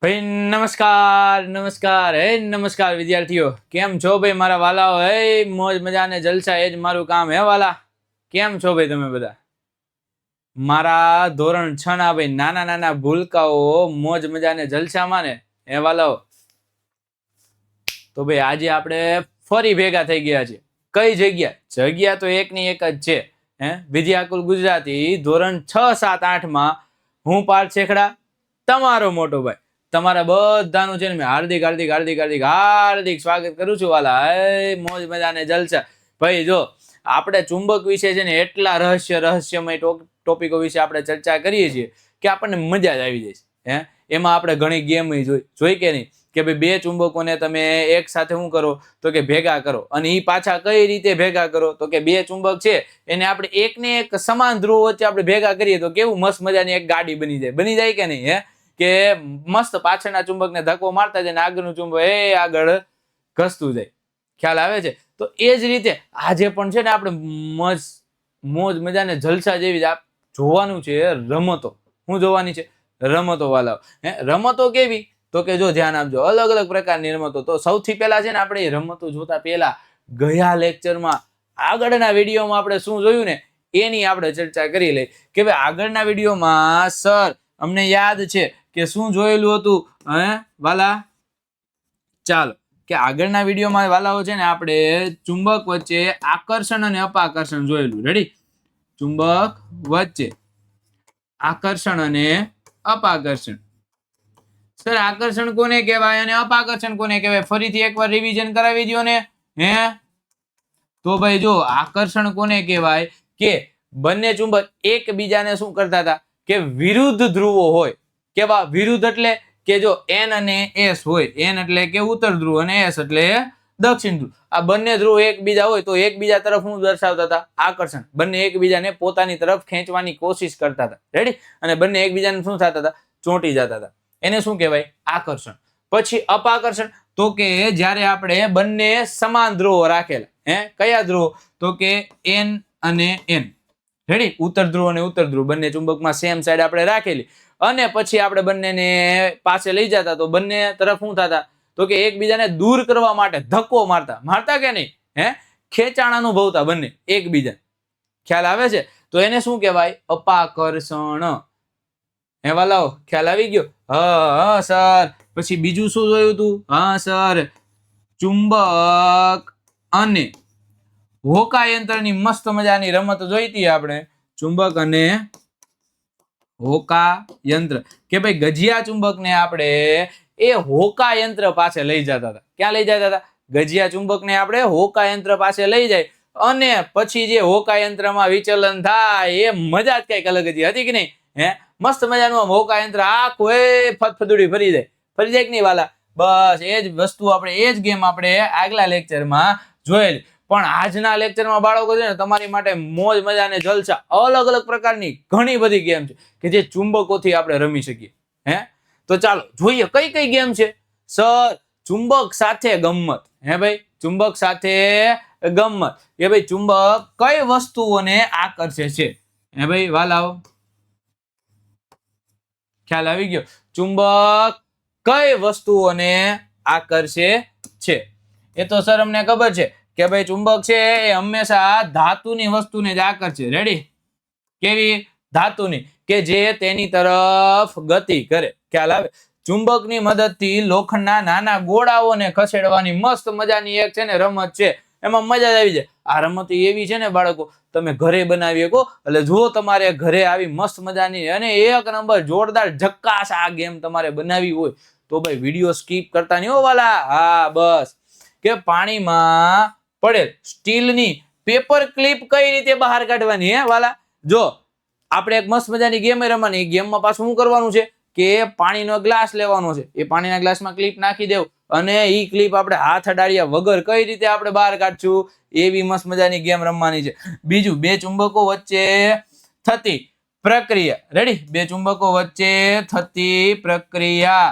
ભાઈ નમસ્કાર નમસ્કાર નમસ્કાર વિદ્યાર્થીઓ, કેમ છો ભાઈ મારા વાલાઓ? મોજ મજા ને જલસા એ જ મારું કામ હે વાલા. કેમ છો ભાઈ તમે બધા? મારા ધોરણ 6 ના ભાઈ નાના નાના ભૂલકાઓ મોજ મજા ને જલસામાં ને હે વાલાઓ. તો ભાઈ આજે આપણે ફરી ભેગા થઈ ગયા છે. કઈ જગ્યા તો એકની એક જ છે. વિદ્યાકુલ ગુજરાતી ધોરણ 6, 7, 8 માં હું પાર્થ શેખડા, તમારો મોટો ભાઈ, તમારા બધાનું છે ને મેં હાર્દિક હાર્દિક હાર્દિક હાર્દિક હાર્દિક સ્વાગત કરું છું વાલા. મોજ મજા ને જલસા. ભાઈ જો આપણે ચુંબક વિશે છે ને એટલા રહસ્યમય ટોપિકો વિશે આપણે ચર્ચા કરીએ છીએ કે આપણને મજા જ આવી જાય છે. એમાં આપણે ઘણી ગેમ જોઈ કે નહીં, કે ભાઈ બે ચુંબકોને તમે એક સાથે શું કરો તો કે ભેગા કરો, અને એ પાછા કઈ રીતે ભેગા કરો તો કે બે ચુંબક છે એને આપણે એકને એક સમાન ધ્રુવ વચ્ચે આપણે ભેગા કરીએ તો કેવું મસ્ત મજાની એક ગાડી બની જાય કે નહીં? કે મસ્ત પાછળના ચુંબકને ધક્કો મારતા જાય ને આગળનું ચુંબક આગળ ઘસતું જાય. ખ્યાલ આવે છે? તો એ જ રીતે આજે પણ છે ને આપણે મોજ મજાને જલસા જેવી જોવાનું છે રમતો. શું જોવાની છે? રમતો વાલાઓ. રમતો કેવી? તો કે જો ધ્યાન આપજો, અલગ અલગ પ્રકારની રમતો. તો સૌથી પહેલા છે ને આપણે રમતો જોતા પહેલા ગયા લેક્ચરમાં આગળના વિડીયોમાં આપણે શું જોયું ને એની આપણે ચર્ચા કરી લઈ. કે ભાઈ આગળના વિડીયોમાં સર અમને યાદ છે કે શું જોયેલું હતું વાલા? ચાલો કે આગળના વિડીયોમાં વાલાઓ છે ને આપણે ચુંબક વચ્ચે આકર્ષણ અને અપાકર્ષણ જોયેલું. રેડી? ચુંબક વચ્ચે આકર્ષણ અને અપાકર્ષણ. સર આકર્ષણ કોને કહેવાય અને અપાકર્ષણ કોને કહેવાય? ફરીથી એકવાર રિવિઝન કરાવી દો ને. તો ભાઈ જો આકર્ષણ કોને કહેવાય કે બંને ચુંબક એકબીજાને શું કરતા હતા કે વિરુદ્ધ ધ્રુવો હોય. કેવા વિરુદ્ધ? એટલે કે જો N અને S હોય, N એટલે કે ઉત્તર ધ્રુવ અને S એટલે દક્ષિણ ધ્રુવ. આ બંને ધ્રુવ એકબીજા હોય તો એકબીજા તરફ શું દર્શાવતા હતા? આકર્ષણ. બંને એકબીજાને પોતાની તરફ ખેંચવાની કોશિશ કરતા હતા. રેડી? અને બંને એકબીજાને શું થતા હતા? ચોંટી જતા હતા. એને શું કહેવાય? આકર્ષણ. પછી અપાકર્ષણ, તો કે જ્યારે આપણે બંને સમાન ધ્રુવો રાખેલા. કયા ધ્રુવો? તો કે N અને N. રેડી? ઉત્તર ધ્રુવ અને ઉત્તર ધ્રુવ બંને ચુંબકમાં સેમ સાઈડ આપણે રાખેલી, અને પછી આપણે બંનેને પાસે લઈ જતા તો બંને તરફ શું થતા? તો કે એકબીજાને દૂર કરવા માટે ધક્કો મારતા કે નહીં? ખેંચાણ અનુભવતા બંને એકબીજા. ખ્યાલ આવે છે? તો એને શું કહેવાય? અપાકર્ષણ. વાલાઓ ખ્યાલ આવી ગયો? હા સર. પછી બીજું શું જોયું હતું? હા સર, ચુંબક અને હોકાયંત્રની મસ્ત મજાની રમત જોઈ હતી આપણે. ચુંબક અને હોકાયંત્ર. કે ભાઈ ગજિયા ચુંબકને આપણે એ હોકાયંત્ર પાસે લઈ જતા હતા. ક્યાં લઈ જતા હતા? ગજિયા ચુંબકને આપણે હોકાયંત્ર પાસે લઈ જાય, અને પછી જે હોકાયંત્રમાં વિચલન થાય એ મજા જ કઈક અલગ હતી કે નહીં? મસ્ત મજાનું હોકાયંત્ર આખું ફતફદુડી ફરી જાય કે નહીં વાલા? બસ એ જ વસ્તુ આપણે, એ જ ગેમ આપણે આગલા લેક્ચરમાં જોયેલી. પણ આજના લેક્ચરમાં બાળકો છે ને તમારી માટે મોજ મજા ને જલસા, અલગ અલગ પ્રકારની ઘણી બધી ગેમ છે કે જે ચુંબકોથી આપણે રમી શકીએ. તો ચાલો જોઈએ કઈ કઈ ગેમ છે. સર ચુંબક સાથે ગમ્મત. ભાઈ ચુંબક સાથે ગમ્મત. કે ભાઈ ચુંબક કઈ વસ્તુઓને આકર્ષે છે? ભાઈ વાલાઓ ખ્યાલ આવી ગયો? ચુંબક કઈ વસ્તુઓને આકર્ષે છે? એ તો સર અમને ખબર છે કે ભાઈ ચુંબક છે એ હંમેશા ધાતુની વસ્તુને જ આકર્ષે. રેડી? કેવી? ધાતુની, કે જે તેની તરફ ગતિ કરે. ખ્યાલ આવે? ચુંબકની મદદથી લોખંડના નાના ગોળાઓને ખસેડવાની મસ્ત મજાની એક છે ને રમત છે. એમાં મજા જ આવી જાય. આ રમત એવી છે ને બાળકો તમે ઘરે બનાવી શકો. એટલે જો તમારે ઘરે આવી મસ્ત મજાની અને એક નંબર જોરદાર ઝક્કાસ આ ગેમ તમારે બનાવી હોય તો ભાઈ વિડીયો સ્કીપ કરતા નહીં હો વાલા. હા બસ. કે પાણીમાં પડેલ સ્ટીલની પેપર ક્લિપ કઈ રીતે બહાર કાઢવાની? વાલા જો આપણે એક મસ્ત મજાની ગેમ રમવાની. ગેમમાં પાછું શું કરવાનું છે કે પાણીનો ગ્લાસ લેવાનો છે, એ પાણીના ગ્લાસમાં ક્લિપ નાખી દેવું, અને એ ક્લિપ આપણે હાથ અડાડ્યા વગર કઈ રીતે આપણે બહાર કાઢશું એવી મસ્ત મજાની ગેમ રમવાની છે. બીજું, બે ચુંબકો વચ્ચે થતી પ્રક્રિયા. રેડી? બે ચુંબકો વચ્ચે થતી પ્રક્રિયા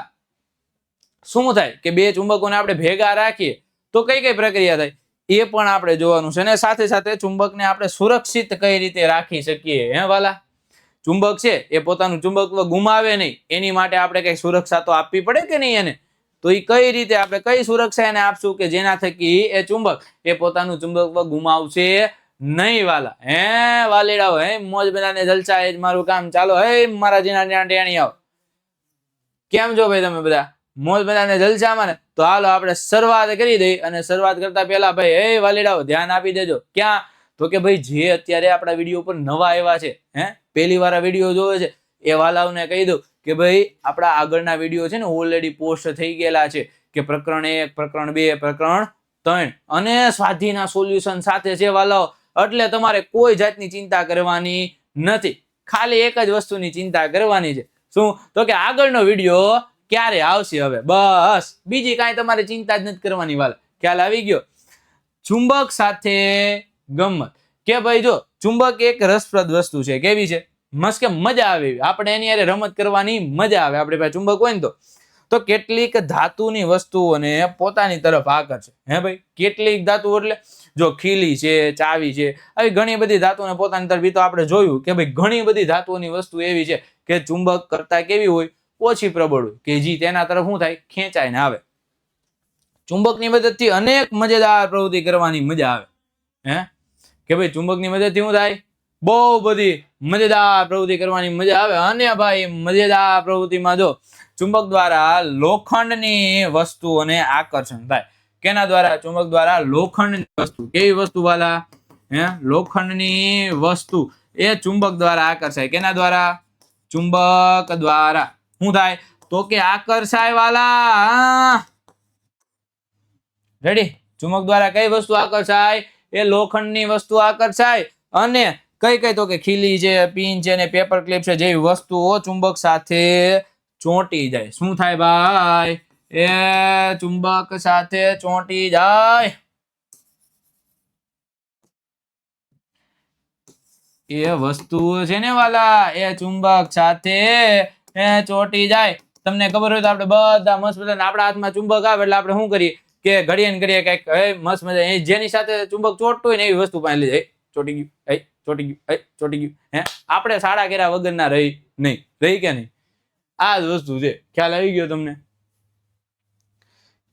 શું થાય કે બે ચુંબકોને આપણે ભેગા રાખીએ તો કઈ કઈ પ્રક્રિયા થાય એ પણ આપણે જોવાનું છે. અને સાથે સાથે ચુંબકને આપણે સુરક્ષિત કઈ રીતે રાખી શકીએ વાલા? ચુંબક છે એ પોતાનું ચુંબકત્વ ગુમાવે નહીં એની માટે આપણે કઈ સુરક્ષા તો આપવી પડે કે નહીં એને? તો એ કઈ રીતે આપણે કઈ સુરક્ષા એને આપશું કે જેના થકી એ ચુંબક એ પોતાનું ચુંબકત્વ ગુમાવશે નહીં વાલા? હે વાલીડાઓ, હે મોજ બધાને જલસા, એ જ મારું કામ, ચાલો હે મારા જીના ટેણી આવો. કેમ છો ભાઈ તમે બધા? મોજ બધાને જલસામાં ને? તો હાલો આપણે શરૂઆત કરી દઈ. અને શરૂઆત કરતા પહેલા ભાઈ હે વાલીડાઓ ધ્યાન આપી દેજો. ક્યાં? તો કે ભાઈ જે અત્યારે આપણા વિડીયો પર નવા આવ્યા છે, હે પહેલી વાર આ વિડીયો જોવે છે, એ વાલાઓને કહી દઉં કે ભાઈ આપણા આગળના વિડીયો છે ને ઓલરેડી પોસ્ટ થઈ ગયેલા છે, કે પ્રકરણ 1, પ્રકરણ 2, પ્રકરણ 3 અને સ્વાધ્યાયના સોલ્યુશન સાથે છે વાલાઓ. એટલે તમારે કોઈ જાતની ચિંતા કરવાની નથી. ખાલી એક જ વસ્તુની ચિંતા કરવાની છે. શું? તો કે આગળનો વિડીયો ક્યારે આવશે હવે, બસ બીજી કાંઈ તમારે ચિંતા જ નથી કરવાની વાલા. ખ્યાલ આવી ગયો? ચુંબક સાથે ગમત કે ભાઈ જો ચુંબક એક રસપ્રદ વસ્તુ છે. કેવી છે? મસ્ત કે મજા આવે એવી. આપણે એની હારે રમત કરવાની મજા આવે. આપણે પાસે ચુંબક હોય ને તો કેટલીક ધાતુની વસ્તુઓને પોતાની તરફ આકર્ષે. હે ભાઈ, કેટલીક ધાતુ એટલે જો ખીલી છે, ચાવી છે, આવી ઘણી બધી ધાતુને પોતાની તરફ. તો આપણે જોયું કે ભાઈ ઘણી બધી ધાતુઓની વસ્તુ એવી છે કે ચુંબક કરતા કેવી હોય? ઓછી પ્રબળ હોય, કે જે તેના તરફ શું થાય? ખેંચાઈને આવે. ચુંબકની મદદથી અનેક મજેદાર પ્રવૃત્તિ કરવાની મજા આવે. હે કે ભાઈ ચુંબકની મદદથી શું થાય? બહુ બધી મજેદાર પ્રવૃત્તિ કરવાની મજા આવે. અને ભાઈ મજેદાર પ્રવૃત્તિમાં જો ચુંબક દ્વારા લોખંડની વસ્તુઓને આકર્ષણ થાય. કેના દ્વારા? ચુંબક દ્વારા લોખંડની વસ્તુ. કેવી વસ્તુ વાલા? હે લોખંડની વસ્તુ એ ચુંબક દ્વારા આકર્ષાય. કેના દ્વારા? ચુંબક દ્વારા. શું થાય? તો કે આકર્ષાય વાલા. રેડી? ચુંબક દ્વારા કઈ વસ્તુ આકર્ષાય? એ લોખંડની વસ્તુ આકર્ષાય. અને કઈ કઈ? તો કે ખીલી છે, પિન છે, ને પેપર ક્લિપ છે જેવી વસ્તુઓ ચુંબક સાથે ચોંટી જાય. શું થાય ભાઈ? એ ચુંબક સાથે ચોંટી જાય. એ વસ્તુઓ છે ને વાલા, એ ચુંબક સાથે ચોંટી જાય. તમને ખબર હોય તો આપણે બધા મસ્ત મજા આપણા હાથમાં ચુંબક આવે એટલે આપણે શું કરીએ કે ઘડીએ ને ઘડીએ કઈક મસ્ત મજા જેની સાથે ચુંબક ચોટતું હોય ને એવી વસ્તુ પાસે લઈ જાય. ચોટી ગયું, ચોટી ગયું, ચોટી ગયું. હે આપણે સાડા કર્યા વગરના રહી નહીં. રહી કે નહીં? આ જ વસ્તુ છે. ખ્યાલ આવી ગયો તમને?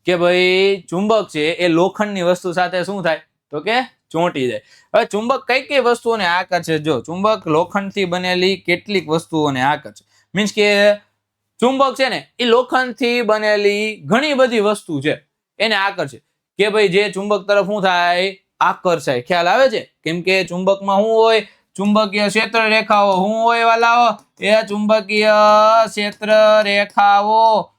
કે ભાઈ ચુંબક છે એ લોખંડની વસ્તુ સાથે શું થાય? તો કે ચોંટી જાય. હવે ચુંબક કઈ કઈ વસ્તુઓને આકર્ષે? જો ચુંબક લોખંડથી બનેલી કેટલીક વસ્તુઓને આકર્ષે. મીન્સ કે ચુંબક છે ને એ લોખંડથી બનેલી ઘણી બધી વસ્તુ છે એને આકર્ષે. કે ભાઈ જે ચુંબક તરફ શું થાય? આકર્ષાય. ખ્યાલ આવે છે? કેમ કે ચુંબકમાં શું હોય? ચુંબકીય ક્ષેત્ર રેખાઓ. શું હોય વાલાઓ? એ ચુંબકીય ક્ષેત્ર રેખાઓ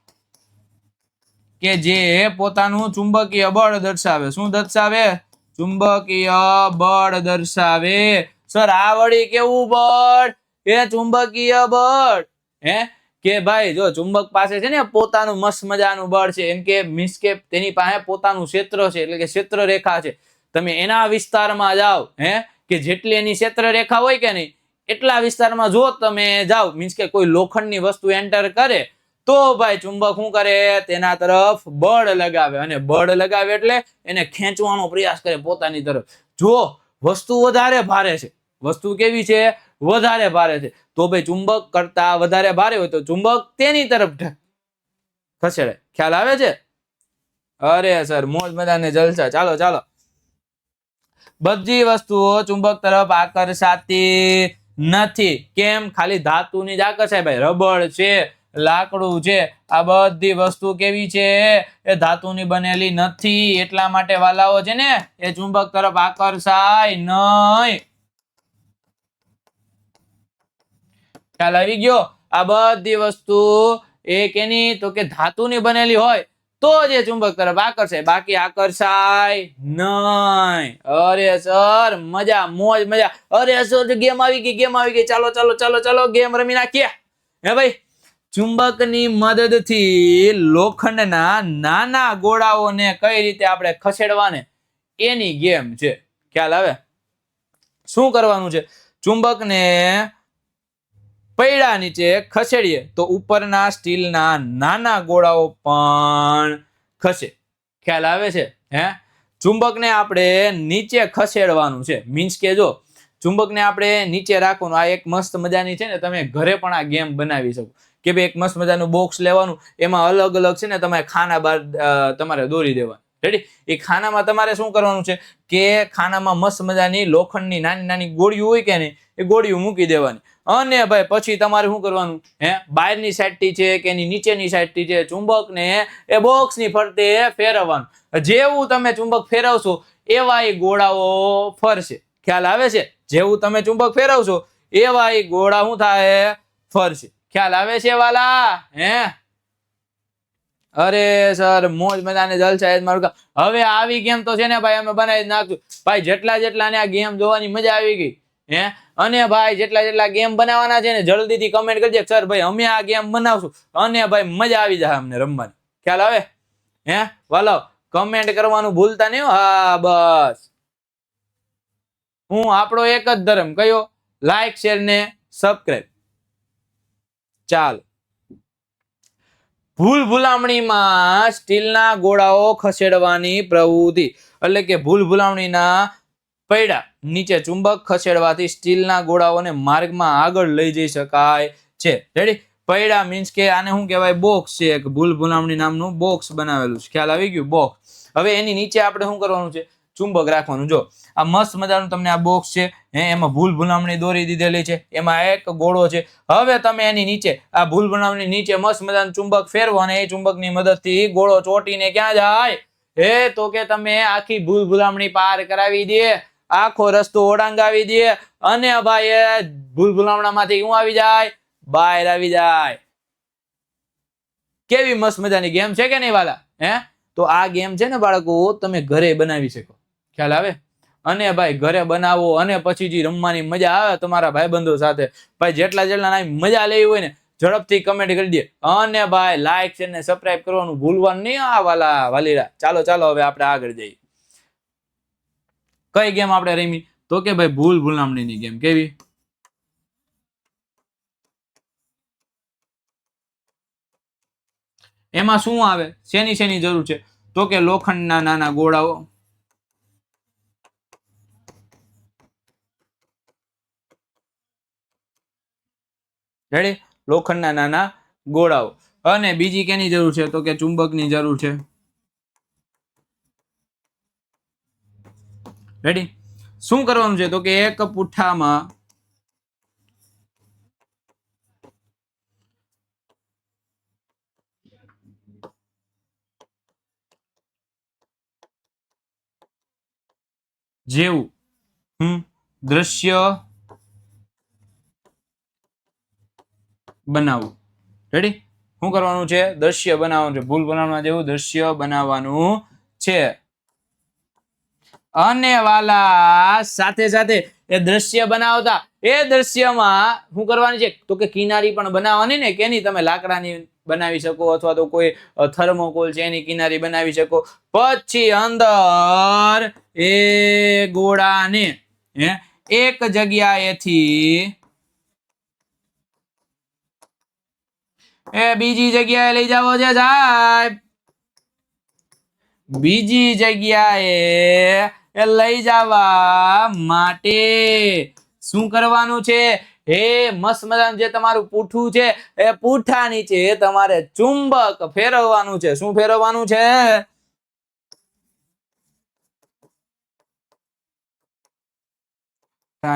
કે જે પોતાનું ચુંબકીય બળ દર્શાવે. શું દર્શાવે? ચુંબકીય બળ દર્શાવે. સર આ વળી કેવું બળ? એ ચુંબકીય બળ. હે કે ભાઈ જો ચુંબક પાસે છે ને પોતાનું મસ્ત મજાનું બળ છે. એમ કે મીન્સ કે તેની પાસે પોતાનું ક્ષેત્ર છે, એટલે કે ક્ષેત્ર રેખા છે. તમે એના વિસ્તારમાં જાઓ, હે કે જેટલી એની ક્ષેત્ર રેખા હોય કે નહીં એટલા વિસ્તારમાં જો તમે જાઓ, મીન્સ કે કોઈ લોખંડની વસ્તુ એન્ટર કરે તો ભાઈ ચુંબક શું કરે? તેના તરફ બળ લગાવે. અને બળ લગાવે એટલે એને ખેંચવાનો પ્રયાસ કરે પોતાની તરફ. જો વસ્તુ વધારે ભારે છે, વસ્તુ કેવી છે? વધારે ભારે છે, તો ભાઈ ચુંબક કરતા વધારે ભારે હોય તો ચુંબક તેની તરફ ખસેડે. ખ્યાલ આવે છે? અરે સર મોજ મજાને જલસા. ચાલો ચાલો. બધી વસ્તુઓ ચુંબક તરફ આકર્ષાતી નથી. કેમ? ખાલી ધાતુની જ આકર્ષાય ભાઈ. રબડ છે, લાકડું છે, આ બધી વસ્તુ કેવી છે? એ ધાતુની બનેલી નથી. એટલા માટે વાલાઓ છે ને એ ચુંબક તરફ આકર્ષાય નહીં. ખ્યાલ આવી ગયો? આ બધી વસ્તુ એક એની તો કે ધાતુની બનેલી હોય તો જ એ ચુંબક તરફ આકર્ષાય, બાકી આકર્ષાય નહીં. અરે સર મજા, મોજ મજા. અરે સર ગેમ આવી ગઈ, ગેમ આવી ગઈ. ચાલો ચાલો ચાલો ચાલો ગેમ રમી નાખીએ. હે ભાઈ ચુંબકની મદદથી લોખંડના નાના ગોળાઓને કઈ રીતે આપણે ખસેડવાને એની ગેમ છે. ખ્યાલ આવે? શું કરવાનું છે? ચુંબકને પૈડા નીચે ખસેડીએ તો ઉપરના સ્ટીલના નાના ગોળાઓ પણ ખસે. ખ્યાલ આવે છે? હે ચુંબકને આપણે નીચે ખસેડવાનું છે. મીન્સ કે જો ચુંબકને આપણે નીચે રાખવાનું. આ એક મસ્ત મજાની છે ને તમે ઘરે પણ આ ગેમ બનાવી શકો કે ભાઈ એક મસ્ત મજાનું બોક્સ લેવાનું, એમાં અલગ અલગ છે ને તમારે ખાના બાર તમારે દોરી દેવાનું. રેડી? એ ખાનામાં તમારે શું કરવાનું છે કે ખાનામાં મસ્ત મજાની લોખંડની નાની નાની ગોળીઓ હોય કે નહીં, એ ગોળીઓ મૂકી દેવાની. અને ભાઈ પછી તમારે શું કરવાનું, બહારની સાઈડથી છે કે એની નીચેની સાઈડથી છે ચુંબકને એ બોક્સની ફરતે ફેરવવાનું. જેવું તમે ચુંબક ફેરવશો એવા એ ગોળાઓ ફરશે. ખ્યાલ આવે છે? જેવું તમે ચુંબક ફેરવશો એવા એ ગોળા શું થાય? ફરશે. ખ્યાલ આવે છે વાલા? અરે સર મોજ મજાને જલસા મારું કામ. હવે આવી ગેમ તો છે ને ભાઈ અમે બનાવી નાખશું ભાઈ. જેટલા ને આ ગેમ જોવાની મજા આવી ગઈ અને ભાઈ જેટલા ગેમ બનાવવાના છે ને જલ્દીથી કમેન્ટ કરજે સર ભાઈ અમે આ ગેમ બનાવશું અને ભાઈ મજા આવી જાય અમને રમવાની. ખ્યાલ આવે? વાલો કમેન્ટ કરવાનું ભૂલતા નહીં. હા બસ હું આપણો એક જ ધર્મ કયો? લાઈક શેર ને સબસ્ક્રાઇબ. ચાલો. ભૂલ ભૂલામણીમાં સ્ટીલના ગોળાઓ ખસેડવાની પ્રવૃત્તિ, એટલે કે ભૂલ ભૂલામણીના પૈડા નીચે ચુંબક ખસેડવાથી સ્ટીલના ગોળાઓને માર્ગમાં આગળ લઈ જઈ શકાય છે. રેડી? પૈડા મીન્સ કે આને શું કહેવાય? બોક્સ છે. એક ભૂલ ભૂલામણી નામનું બોક્સ બનાવેલું છે. ખ્યાલ આવી ગયું? બોક્સ. હવે એની નીચે આપણે શું કરવાનું છે? ચુંબક રાખવાનું. જો આ મસ્ત મજાનું તમને આ બોક્સ છે, એમાં ભૂલ ભૂલામણી દોરી દીધેલી છે, એમાં એક ગોળો છે. હવે તમે એની નીચે આ ભૂલ ભૂલામણી નીચે મસ્ત મજાનું ચુંબક ફેરવો અને એ ચુંબકની મદદથી ગોળો ચોટીને ક્યાં જાય? તો કે તમે આખી ભૂલ ભૂલામણી પાર કરાવી દે, આખો રસ્તો ઓળંગાવી દે અને ભાઈ ભૂલ ભૂલામણામાંથી શું આવી જાય? બહાર આવી જાય. કેવી મસ્ત મજાની ગેમ છે કે નહીં વાલા? તો આ ગેમ છે ને બાળકો તમે ઘરે બનાવી શકો. ખ્યાલ આવે? અને ભાઈ ઘરે બનાવો અને પછી જે રમવાની મજા આવે તમારા ભાઈબંધો સાથે, ભાઈ જેટલા મજા લેવી હોય ને ઝડપથી કમેન્ટ કરી દે અને ભાઈ લાઈક શેર ને સબસ્ક્રાઇબ કરવાનું ભૂલવાનું નહીં. આ વાલા વાલીડા. ચાલો હવે આપણે આગળ જઈએ. કઈ ગેમ આપણે રમી? તો કે ભાઈ ભૂલ ભૂલામણીની ગેમ. કેવી? એમાં શું આવે? શેની જરૂર છે? તો કે લોખંડના નાના ગોળાઓ. રેડી? લોખંડના નાના ગોળાઓ. અને બીજી કેની જરૂર છે? તો કે ચુંબકની જરૂર છે. રેડી? શું કરવાનું છે? તો કે એક પુઠ્ઠામાં જેવું દ્રશ્ય બનાવવું. રેડી? શું કરવાનું છે? દ્રશ્ય બનાવવાનું છે. ભૂલ બનાવવા જેવું દ્રશ્ય બનાવવાનું છે. અને વાલા સાથે સાથે એ દ્રશ્ય બનાવતા એ દ્રશ્યમાં શું કરવાની છે? તો કે કિનારી પણ બનાવવાની ને. કેની? તમે લાકડાની બનાવી શકો અથવા તો કોઈ થર્મોકોલ છે એની કિનારી બનાવી શકો. પછી અંદર એ ગોળાને એક જગ્યાએથી બીજી જગ્યાએ લઈ જાવો છે સાહેબ. બીજી જગ્યાએ લઈ જવા માટે શું કરવાનું છે? મસ્ત મજાનું જે તમારું પૂઠું છે એ પૂઠા નીચે તમારે ચુંબક ફેરવવાનું છે. શું ફેરવવાનું છે?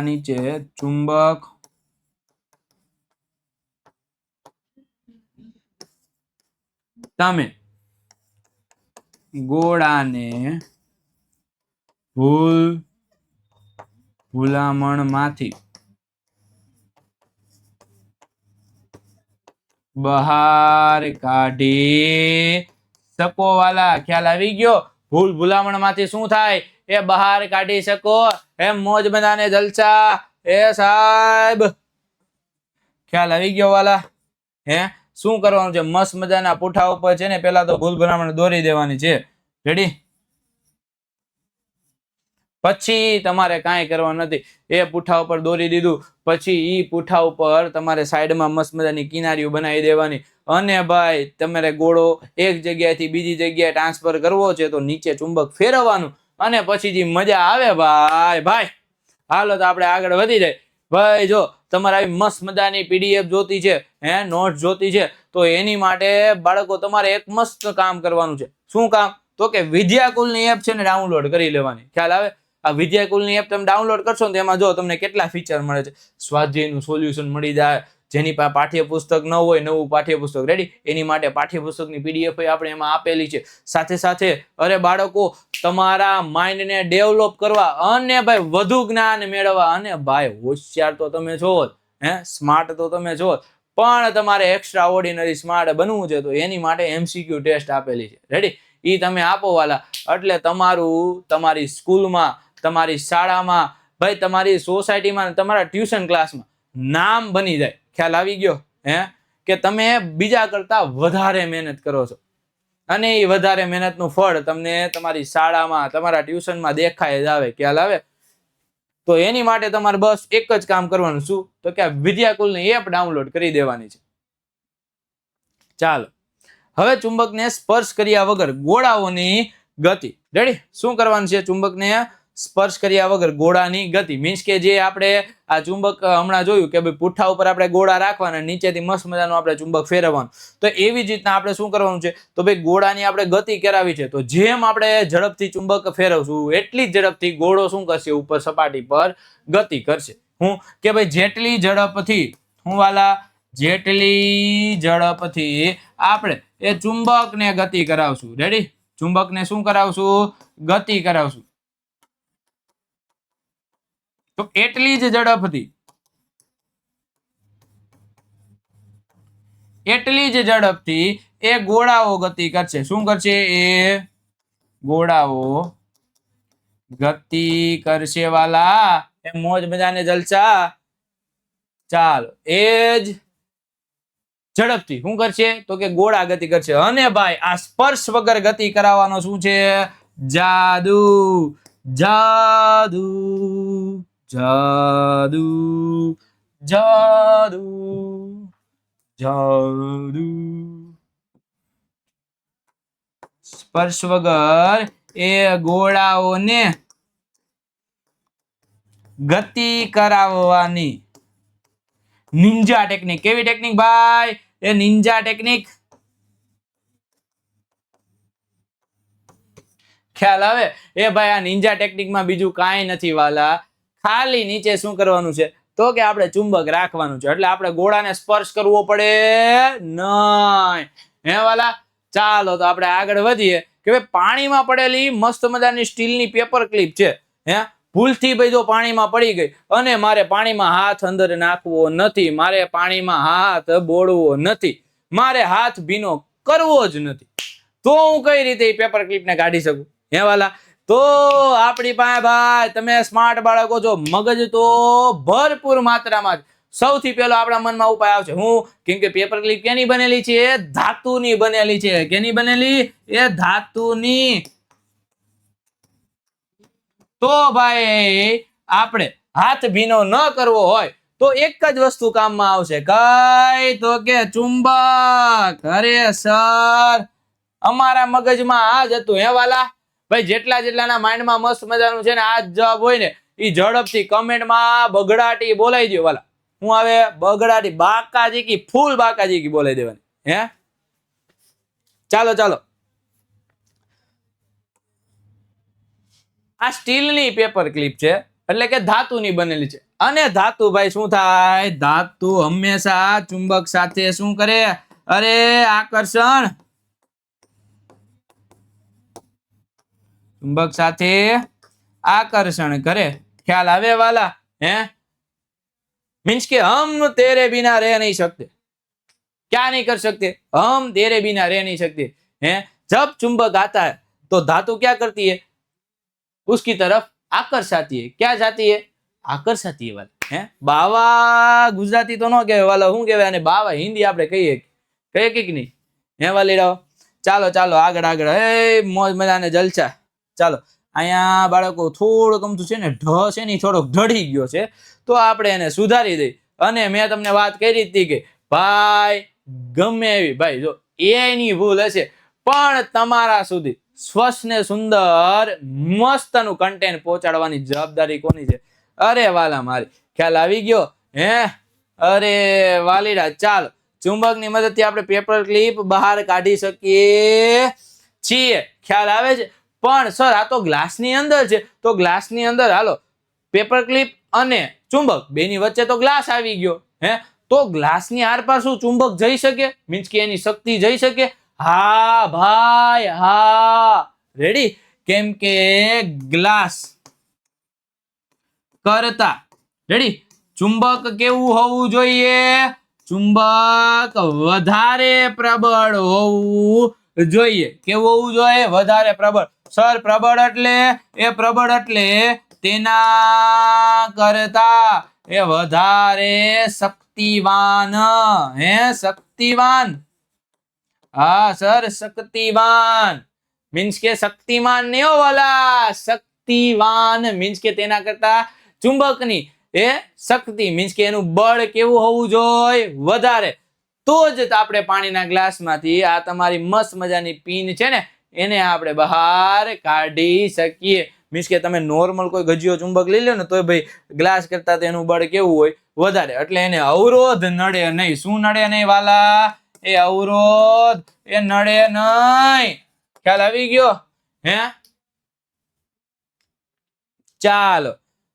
નીચે ચુંબક તમે ગોળાને ભૂલામણમાંથી બહાર કાઢી શકો વાલા. ખ્યાલ આવી ગયો? ભૂલ ભૂલામણમાંથી શું થાય? એ બહાર કાઢી શકો. મોજ મજાને જલસા. સાહેબ ખ્યાલ આવી ગયો વાલા? શું કરવાનું છે? મસ્ત મજાના પૂઠા ઉપર છે ને પેલા તો ભૂલ ભૂલામણ દોરી દેવાની છે. રેડી? પછી તમારે કાંઈ કરવાનું નથી. એ પૂઠા ઉપર દોરી દીધું પછી ઈ પૂઠા ઉપર તમારે સાઈડમાં મસ્ત મજાની કિનારીઓ બનાવી દેવાની અને ભાઈ તમારે ગોળો એક જગ્યાએથી બીજી જગ્યાએ ટ્રાન્સફર કરવો છે તો નીચે ચુંબક ફેરવવાનું અને પછી જે મજા આવે ભાઈ હાલો તો આપણે આગળ વધી જાય ભાઈ. જો તમારે આવી મસ્ત મજાની પીડીએફ જોતી છે, નોટ્સ જોતી છે, તો એની માટે બાળકો તમારે એક મસ્ત કામ કરવાનું છે. શું કામ? તો કે વિદ્યાકુલની એપ છે ને ડાઉનલોડ કરી લેવાની. ખ્યાલ આવે? આ વિદ્યાકુલની એપ તમે ડાઉનલોડ કરશો ને એમાં જો તમને કેટલા ફીચર મળે છે. સ્વાધ્યાયનું સોલ્યુશન મળી જાય, જેની પાસે પાઠ્યપુસ્તક ન હોય, નવું પાઠ્યપુસ્તક રેડી, એની માટે પાઠ્યપુસ્તકની પીડીએફ આપણે એમાં આપેલી છે. સાથે સાથે અરે બાળકો, તમારા માઇન્ડને ડેવલપ કરવા અને ભાઈ વધુ જ્ઞાન મેળવવા, અને ભાઈ હોશિયાર તો તમે છો જ, સ્માર્ટ તો તમે છો, પણ તમારે એક્સ્ટ્રા ઓર્ડિનરી સ્માર્ટ બનવું છે તો એની માટે MCQ ટેસ્ટ આપેલી છે. રેડી? ઈ તમે આપો વાલા, એટલે તમારું તમારી સ્કૂલમાં, તમારી શાળામાં, ભાઈ તમારી સોસાયટીમાં, તમારા ટ્યુશન ક્લાસમાં નામ બની જાય. ખ્યાલ આવી ગયો? કે તમે બીજા કરતા વધારે મહેનત કરો છો, અને એ વધારે મહેનતનું ફળ તમને તમારી શાળામાં, તમારા ટ્યુશનમાં દેખાય જ આવે. ખ્યાલ આવે? તો એની માટે તમારે બસ એક જ કામ કરવાનું. શું? તો કે વિદ્યાકુલની એપ ડાઉનલોડ કરી દેવાની છે. ચાલો, હવે ચુંબકને સ્પર્શ કર્યા વગર ગોળાઓની ગતિ. રેડી? શું કરવાનું છે? ચુંબકને સ્પર્શ કર્યા વગર ગોળાની ગતિ, મીન્સ કે જે આપણે આ ચુંબક હમણાં જોયું કે ભાઈ પુઠ્ઠા ઉપર આપણે ગોળા રાખવાના, નીચેથી મસ્ત મજાનું આપણે ચુંબક ફેરવવાનું. તો એવી જ રીતના આપણે શું કરવાનું છે? તો ભાઈ ગોળાની આપણે ગતિ કરાવી છે, તો જેમ આપણે ઝડપથી ચુંબક ફેરવશું એટલી જ ઝડપથી ગોળો શું કરશે? ઉપર સપાટી પર ગતિ કરશે. હું કે ભાઈ જેટલી ઝડપથી, હું વાલા, જેટલી ઝડપથી આપણે એ ચુંબકને ગતિ કરાવશું. રેડી? ચુંબકને શું કરાવશું? ગતિ કરાવશું. તો એટલી જ ઝડપથી, એટલી જ ઝડપથી એ ગોળાઓ ગતિ કરશે. શું કરશે? એ ગોળાઓ ગતિ કરશે વાલા. એ મોજ મજાને જલસા. ચાલો, એ જ ઝડપથી શું કરશે? તો કે ગોળા ગતિ કરશે. અને ભાઈ આ સ્પર્શ વગર ગતિ કરાવવાનો શું છે? જાદુ. જાદુ, જાદુ, જાદુ, જાદુ. સ્પર્શ વગર એ ગોળાઓને ગતિ કરાવવાની નિંજા ટેકનિક. કેવી ટેકનિક ભાઈ? એ નિંજા ટેકનિક. ખ્યાલ આવે? એ ભાઈ આ નિંજા ટેકનિકમાં બીજું કાંઈ નથી વાલા, ખાલી નીચે શું કરવાનું છે? તો કે આપણે ચુંબક રાખવાનું છે, એટલે આપણે ગોળાને સ્પર્શ કરવો પડે નહીં. હે વાલા? ચાલો તો આપણે આગળ વધીએ કે ભાઈ પાણીમાં પડેલી મસ્ત મજાની સ્ટીલની પેપર ક્લિપ છે. ભૂલથી ભાઈ જો પાણીમાં પડી ગઈ અને મારે પાણીમાં હાથ અંદર નાખવો નથી, મારે પાણીમાં હાથ બોળવો નથી, મારે હાથ ભીનો કરવો જ નથી, તો હું કઈ રીતે પેપર ક્લિપને કાઢી શકું? હે વાલા? તો આપણી પાસે ભાઈ, તમે સ્માર્ટ બાળકો છો, મગજ તો ભરપૂર માત્રામાં. સૌથી પહેલો આપણા મનમાં ઉપાય આવશે. હું? કેમ કે પેપર ક્લિપ કેની બનેલી છે? ધાતુની બનેલી છે. કેની બનેલી? એ ધાતુની. તો ભાઈ આપણે હાથ ભીનો ન કરવો હોય તો એક જ વસ્તુ કામમાં આવશે. કઈ? તો કે ચુંબક. અરે સર, અમારા મગજમાં આ જ હતું. હે વાલા? ભાઈ જેટલાના માઇન્ડમાં મસ્ત મજાનું છે ને આ જ જવાબ હોય ને, એ ઝડપથી કમેન્ટમાં બગડાટી બોલાઈ દો વાલા. હું આવે? બગડાટી, બાકાજી કી, ફૂલ બાકાજી કી બોલાઈ દેવાની. હે? ચાલો ચાલો, આ સ્ટીલની પેપર ક્લિપ છે, એટલે કે ધાતુની બનેલી છે. અને ધાતુ ભાઈ શું થાય? ધાતુ હંમેશા ચુંબક સાથે શું કરે? અરે આકર્ષણ. ચુંબક સાથે આકર્ષણ કરે. ખ્યાલ આવે વાલા? मीन्स के हम तेरे बिना रह नहीं सकते. क्या नहीं कर सकते? हम तेरे बिना रह नहीं सकते. जब चुंबक आता है तो धातु क्या करती है? उसकी तरफ आकर्षाती है. क्या जाती है? आकर्षाती है वाला. बावा गुजराती तो न कहे वाला, हूँ कहे बावा हिंदी આપણે કહીએ કે નહીં? વાલી રાવ. ચાલો ચાલો આગળ આગળ. મોજ મજાને જલસા. ચાલો, અહીંયા બાળકો થોડુંક અમથું છે ને ઢ છે ને થોડોક ઢળી ગયો છે, તો આપણે એને સુધારી દઈ. અને મેં તમને વાત કરી હતી કે ભાઈ ગમે એવી, ભાઈ જો એની ભૂલ હશે પણ તમારા સુધી સ્વચ્છ ને સુંદર મસ્તનું કન્ટેન્ટ પહોંચાડવાની જવાબદારી કોની છે? અરે વાલા મારી, ખ્યાલ આવી ગયો હે? અરે વાલીડા, ચાલો ચુંબકની મદદથી આપણે પેપર ક્લિપ બહાર કાઢી શકીએ છીએ. ખ્યાલ આવે છે? પણ સર આ તો ગ્લાસની અંદર છે, તો ગ્લાસની અંદર હાલો પેપર ક્લિપ અને ચુંબક બેની વચ્ચે તો ગ્લાસ આવી ગયો હે, તો ગ્લાસની આરપાર શું ચુંબક જઈ શકે? મીન્સ કે એની શક્તિ જઈ શકે? હા ભાઈ હા, રેડી? કેમ કે ગ્લાસ કરતા, રેડી, ચુંબક કેવું હોવું જોઈએ? ચુંબક વધારે પ્રબળ હોવું જોઈએ. કેવું હોવું જોઈએ? વધારે પ્રબળ. સર પ્રબળ એટલે તેના કરતા એ વધારે શક્તિવાન. હે શક્તિવાન? હા સર શક્તિવાન. મીન્સ કે શક્તિમાન નહીં હો વાલા, શક્તિવાન મીન્સ કે તેના કરતા ચુંબકની એ શક્તિ મીન્સ કે એનું બળ કેવું હોવું જોઈએ? વધારે. તો જ આપણે પાણીના ગ્લાસમાંથી આ તમારી મસ્ત મજાની પીન છે ને એને આપણે બહાર કાઢી શકીએ. મીન્સ કે તમે નોર્મલ કોઈ ગજિયો ચુંબક લઈ લો ને તોય ભાઈ ગ્લાસ કરતા તેનું બળ કેવું હોય? વધારે. એટલે એને અવરોધ નડે નહીં. શું નડે નહીં વાલા? એ અવરોધ એ નડે નહીં. ખ્યાલ આવી ગયો હે? ચાલો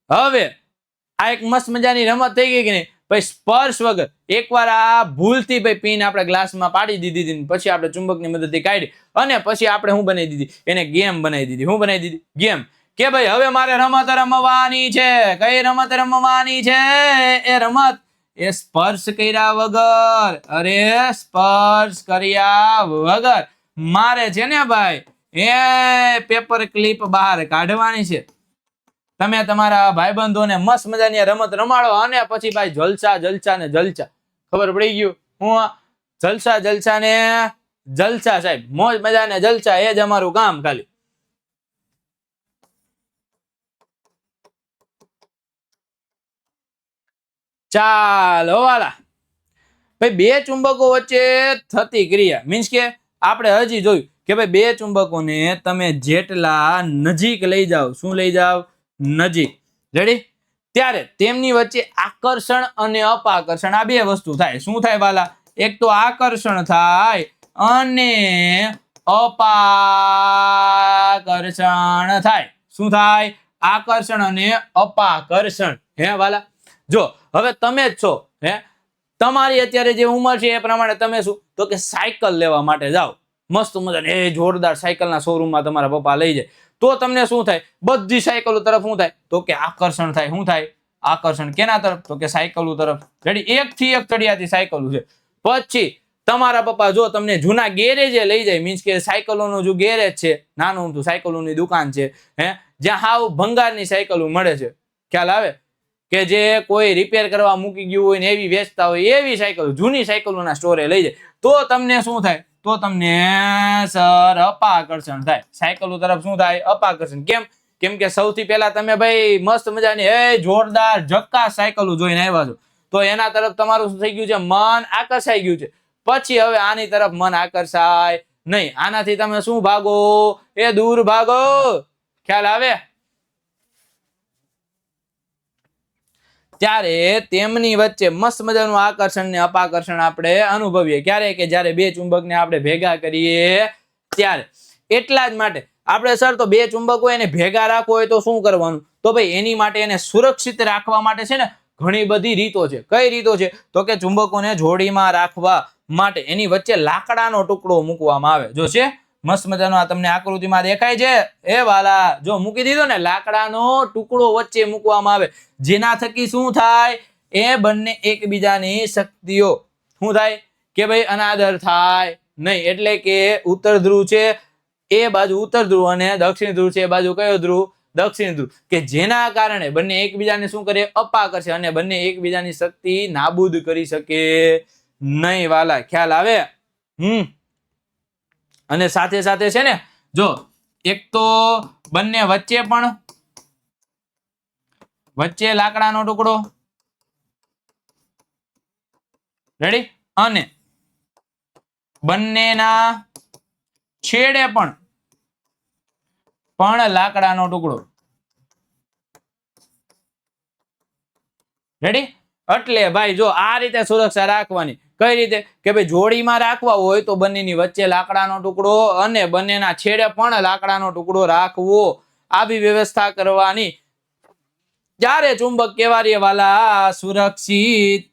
હવે આ એક મસ્ત મજાની રમત થઈ ગઈ કે નહીં ભાઈ? સ્પર્શ વગર એકવાર આ ભૂલથી ભાઈ પીન આપણે ગ્લાસમાં પાડી દીધી, પછી આપણે ચુંબકની મદદથી કાઢી અને પછી આપણે શું બનાવી દીધી? એને ગેમ બનાવી દીધી. શું બનાવી દીધી? ગેમ. કે ભાઈ હવે મારે રમત રમવાની છે. કઈ રમત રમવાની છે? એ રમત એ સ્પર્શ કર્યા વગર. અરે સ્પર્શ કર્યા વગર મારે છે ને ભાઈ એ પેપર ક્લિપ બહાર કાઢવાની છે. તમે તમારા ભાઈબંધોને મસ્ત મજાની રમત રમાડો અને પછી ભાઈ જલસા જલસા ને જલસા. ખબર પડી ગયું? હું જલસા જલસા ને જલસા સાહેબ, મોજ મજા ને જલસા, એ જ અમારું કામ ખાલી. ચાલો વાલા ભાઈ, બે ચુંબકો વચ્ચે થતી ક્રિયા મીન્સ કે આપણે હજી જોયું કે ભાઈ બે ચુંબકોને તમે જેટલા નજીક લઈ જાઓ, શું લઈ જાઓ? નજીક. રેડી? ત્યારે તેમની વચ્ચે આકર્ષણ અને અપાકર્ષણ આ બે વસ્તુ થાય. શું થાય વાલા? એક તો આકર્ષણ થાય અને અપાકર્ષણ થાય. શું થાય? આકર્ષણ અને અપાકર્ષણ. હે વાલા? જો હવે તમે જ છો હે, તમારી અત્યારે જે ઉંમર છે એ પ્રમાણે તમે શું તો કે સાયકલ લેવા માટે જાઓ. મસ્ત મજાની એ જોરદાર સાયકલના શોરૂમમાં તમારા પપ્પા લઈ જાય તો તમને શું થાય? બધી સાયકલો તરફ શું થાય? તો કે આકર્ષણ થાય. શું થાય? આકર્ષણ. કેના તરફ? તો કે સાયકલો તરફ. રેડી? એક થી એક ચડિયાતી સાયકલો છે. પછી તમારા પપ્પા જો તમને જૂના ગેરેજે લઈ જાય, મીન્સ કે સાયકલોનો જો ગેરેજ છે, નાનું મોટું સાયકલોની દુકાન છે હે, જ્યાં હાવ ભંગારની સાયકલો મળે છે. ખ્યાલ આવે? કે જે કોઈ રિપેર કરવા મૂકી ગયું હોય ને એવી વેચતા હોય એવી સાયકલ, જૂની સાયકલોના સ્ટોરે લઈ જાય તો તમને શું થાય? તો તમને સર અપાકર્ષણ થાય. સાયકલો તરફ શું થાય? અપાકર્ષણ. કેમ? કેમ કે સૌથી પહેલા તમે ભાઈ મસ્ત મજાની એ જોરદાર જક્કા સાયકલો જોઈને આવ્યા છો તો એના તરફ તમારું શું થઈ ગયું છે? મન આકર્ષાઈ ગયું છે. પછી હવે આની તરફ મન આકર્ષાય નહીં. આનાથી તમે શું ભાગો? એ દૂર ભાગો. ખ્યાલ આવે? ત્યારે તેમની વચ્ચે મસ્ત મજાનું આકર્ષણ ને અપાકર્ષણ આપણે અનુભવીએ. ક્યારે? કે જ્યારે બે ચુંબકને આપણે ભેગા કરીએ ત્યારે. એટલા જ માટે આપણે સર તો બે ચુંબક હોય એને ભેગા રાખવો હોય તો શું કરવાનું? તો ભાઈ એની માટે એને સુરક્ષિત રાખવા માટે છે ને ઘણી બધી રીતો છે. કઈ રીતો છે? તો કે ચુંબકોને જોડીમાં રાખવા માટે એની વચ્ચે લાકડાનો ટુકડો મૂકવામાં આવે. જો છે મસ્ત મજાનો આ તમને આકૃતિમાં દેખાય છે એ વાલા, જો મૂકી દીધો ને લાકડાનો ટુકડો વચ્ચે મૂકવામાં આવે જેના થકી શું થાય? એ બંને એકબીજાની શક્તિઓ શું થાય? કે ભાઈ અનાદર થાય નહીં. એટલે કે ઉત્તર ધ્રુવ છે એ બાજુ ઉત્તર ધ્રુવ અને દક્ષિણ ધ્રુવ છે એ બાજુ કયો ધ્રુવ? દક્ષિણ ધ્રુવ. કે જેના કારણે બંને એકબીજાને શું કરે? અપાકર્ષે અને બંને એકબીજાની શક્તિ નાબૂદ કરી શકે નહીં વાલા. ખ્યાલ આવે? અને સાથે સાથે છે ને જો એક તો બંને વચ્ચે લાકડાનો ટુકડો, રેડી, અને બંનેના છેડે પણ લાકડાનો ટુકડો. રેડી? એટલે ભાઈ જો આ રીતે સુરક્ષા રાખવાની. કઈ રીતે કે ભાઈ જોડીમાં રાખવા હોય તો બંનેની વચ્ચે લાકડાનો ટુકડો અને બંનેના છેડે પણ લાકડાનો ટુકડો રાખવો, આવી વ્યવસ્થા કરવાની. જ્યારે ચુંબક કેવારીએ વાલા સુરક્ષિત,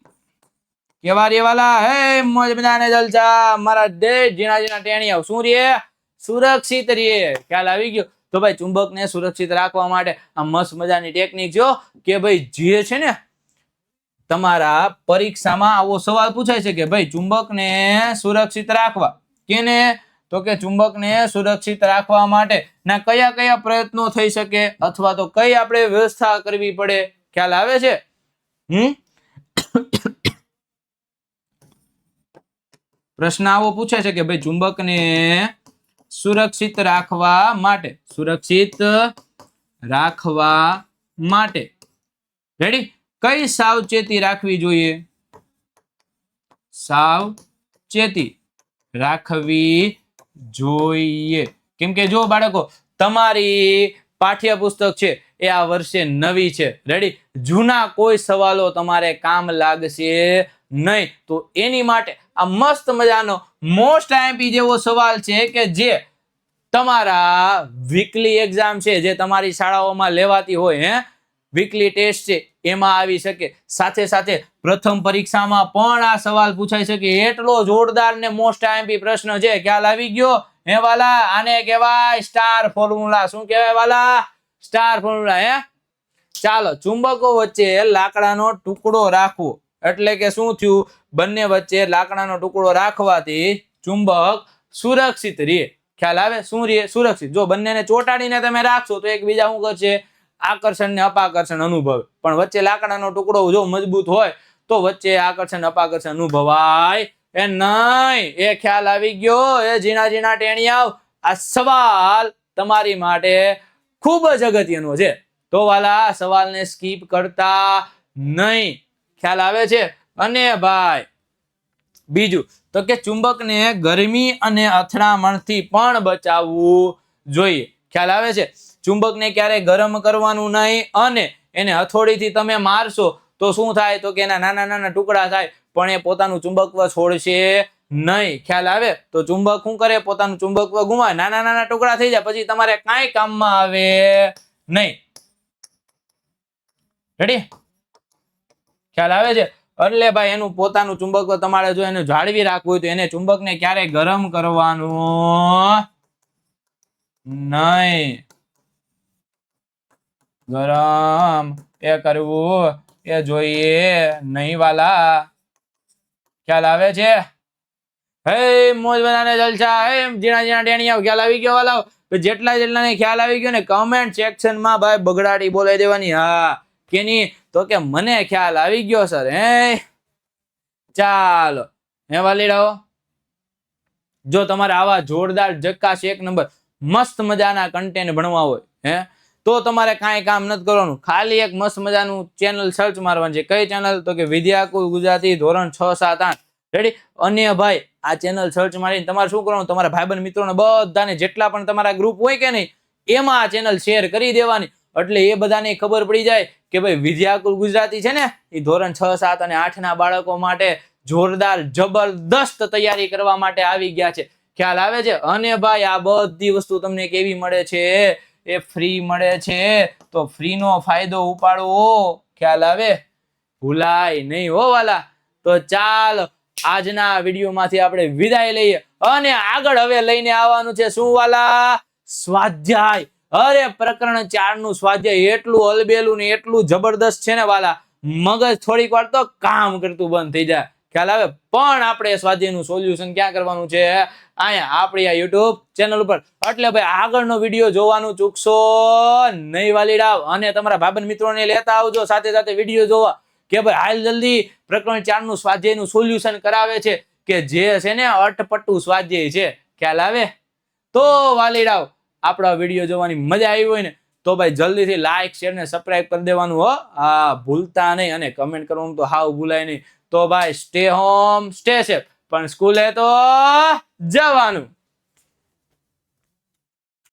કેવારીએ વાલા હે મોજ મજાને જલસા મારા દે ઝીણા ઝીણા ટેણિયા શું રે સુરક્ષિત રે. ખ્યાલ આવી ગયો? તો ભાઈ ચુંબકને સુરક્ષિત રાખવા માટે આ મસ્ત મજાની ટેકનિક જો કે ભાઈ જે છે ને તમારા પરીક્ષામાં આવો સવાલ પૂછાય છે કે ભાઈ ચુંબકને સુરક્ષિત રાખવા, કેને? તો કે ચુંબકને સુરક્ષિત રાખવા માટે ના કયા કયા પ્રયત્નો થઈ શકે અથવા તો કઈ આપણે વ્યવસ્થા કરવી પડે. ખ્યાલ આવે છે? પ્રશ્ન આવો પૂછે છે કે ભાઈ ચુંબકને સુરક્ષિત રાખવા માટે, સુરક્ષિત રાખવા માટે રેડી કઈ સાવચેતી રાખવી જોઈએ? સાવચેતી રાખવી જોઈએ. કેમ કે જો બાળકો તમારી પાઠ્યપુસ્તક છે એ આ વર્ષે નવી છે. રેડી? જૂના કોઈ સવાલો તમારે કામ લાગશે નહીં. તો એની માટે આ મસ્ત મજાનો મોસ્ટ આઈએમપી જેવો સવાલ છે કે જે તમારા વીકલી એક્ઝામ છે જે તમારી શાળાઓમાં લેવાતી હોય, વીકલી ટેસ્ટ છે એમાં આવી શકે. સાથે સાથે પ્રથમ પરીક્ષામાં પણ આ સવાલ પૂછાઈ શકે. એટલો જોરદાર ને મોસ્ટ આઈએમપી પ્રશ્ન છે. ખ્યાલ આવી ગયો? હે વાલા, આને કહેવાય સ્ટાર ફોર્મ્યુલા. શું કહેવાય વાલા? Star formula. ચાલો, ચુંબકો વચ્ચે લાકડાનો ટુકડો રાખવો એટલે કે શું થયું? બંને વચ્ચે લાકડાનો ટુકડો રાખવાથી ચુંબક સુરક્ષિત રહે. ખ્યાલ આવે? શું રહે? સુરક્ષિત. જો બંનેને ચોટાડીને તમે રાખશો તો એકબીજા શું કરશે? આકર્ષણ ને અપાકર્ષણ અનુભવે. પણ વચ્ચે લાકડાનો ટુકડો જો મજબૂત હોય તો વચ્ચે આકર્ષણ અપાકર્ષણ અનુભવાય એ નહીં. એ ખ્યાલ આવી ગયો? એ ઝીણા ઝીણા ટેણિયાઓ, આ સવાલ તમારી માટે ખૂબ જ અગત્યનો છે. તો વાલા સવાલને સ્કીપ કરતા નહીં. ખ્યાલ આવે છે? અને ભાઈ બીજું તો કે ચુંબકને ગરમી અને અથડામણથી પણ બચાવવું જોઈએ. ખ્યાલ આવે છે? ચુંબકને ક્યારે ગરમ કરવાનું નહીં અને એને હથોડીથી તમે મારશો તો શું થાય? તો કે એના નાના નાના ટુકડા થાય પણ એ પોતાનું ચુંબકત્વ છોડશે નહીં. ખ્યાલ આવે? તો ચુંબક શું કરે? પોતાનું ચુંબકત્વ ગુમાવે, નાના નાના ટુકડા થઈ જાય, પછી તમારે કાંઈ કામમાં આવે નહીં. રેડી? ખ્યાલ આવે છે? એટલે ભાઈ એનું પોતાનું ચુંબકત્વ તમારે જો એને જાળવી રાખવું હોય તો એને ચુંબકને ક્યારેય ગરમ કરવાનું નહીં. ગરમ એ કરવું એ જોઈએ નહીં વાલા. ખ્યાલ આવે છે? હે મોજ બનાને જલસા, હે ઝીણા ઝીણા ટેણિયા. ખ્યાલ આવી ગયો વાલા? જેટલા જેટલાને ખ્યાલ આવી ગયો ને કમેન્ટ સેક્શનમાં ભાઈ બગડાટી બોલાવી દેવાની. હા કેની? તો કે મને ખ્યાલ આવી ગયો સર. હે ચાલો હે વાલીડાઓ, જો તમારે આવા જોરદાર જક્કાશ એક નંબર મસ્ત મજાના કન્ટેન્ટ ભણવા હોય તો તમારે કાંઈ કામ નથી કરવાનું. ખાલી એક મસ્ત મજાનું ચેનલ સર્ચ મારવાનું છે. કઈ ચેનલ? તો કે વિદ્યાકુલ ગુજરાતી ધોરણ 6, 7, 8. રેડી? અને ભાઈ આ ચેનલ સર્ચ મારીને તમારે શું કરવાનું? તમારા ભાઈબંધ મિત્રોને બધાને જેટલા પણ તમારા ગ્રુપ હોય કે નહીં એમાં આ ચેનલ શેર કરી દેવાની. એટલે એ બધાને ખબર પડી જાય કે ભાઈ વિદ્યાકુલ ગુજરાતી છે ને એ ધોરણ 6, 7 અને 8 ના બાળકો માટે જોરદાર જબરદસ્ત તૈયારી કરવા માટે આવી ગયા છે. ખ્યાલ આવે છે? અને ભાઈ આ બધી વસ્તુ તમને કેવી મળે છે? એ ફ્રી મળે છે. તો ફ્રી નો ફાયદો ઉપાડવો. ખ્યાલ આવે? ભૂલાય નહીં હો વાલા. તો ચાલો આજના વિડીયોમાંથી આપણે વિદાય લઈએ અને આગળ હવે લઈને આવવાનું છે શું વાલા? સ્વાધ્યાય. અરે પ્રકરણ 4 નું સ્વાધ્યાય એટલું અલબેલું ને એટલું જબરદસ્ત છે ને વાલા, મગજ થોડીક વાર તો કામ કરતું બંધ થઈ જાય. ખ્યાલ આવે? પણ આપણે સ્વાધ્યાયનું સોલ્યુશન ક્યાં કરવાનું છે? અહીંયા આપણી આ YouTube ચેનલ ઉપર. એટલે ભાઈ આગળનો વિડીયો જોવાનું ચૂકશો નહીં વાલીડા. અને તમારા ભાઈબંધ મિત્રોને લેતા આવજો સાથે સાથે વિડીયો જોવા કે ભાઈ હાલ જલ્દી પ્રકરણ 4 નું સ્વાધ્યાયનું સોલ્યુશન કરાવે છે કે જે છે ને અટપટું સ્વાધ્યાય છે. ખ્યાલ આવે? તો વાલીડાઓ આપણા વિડીયો જોવાની મજા આવી હોય ને તો ભાઈ જલ્દીથી લાઈક શેર ને સબસ્ક્રાઇબ કરી દેવાનું હો. હા ભૂલતા નહીં. અને કમેન્ટ કરવાનું તો હાવ ભૂલાય નહીં. તો ભાઈ સ્ટે હોમ સ્ટે સેફ, પણ સ્કૂલે તો જવાનું.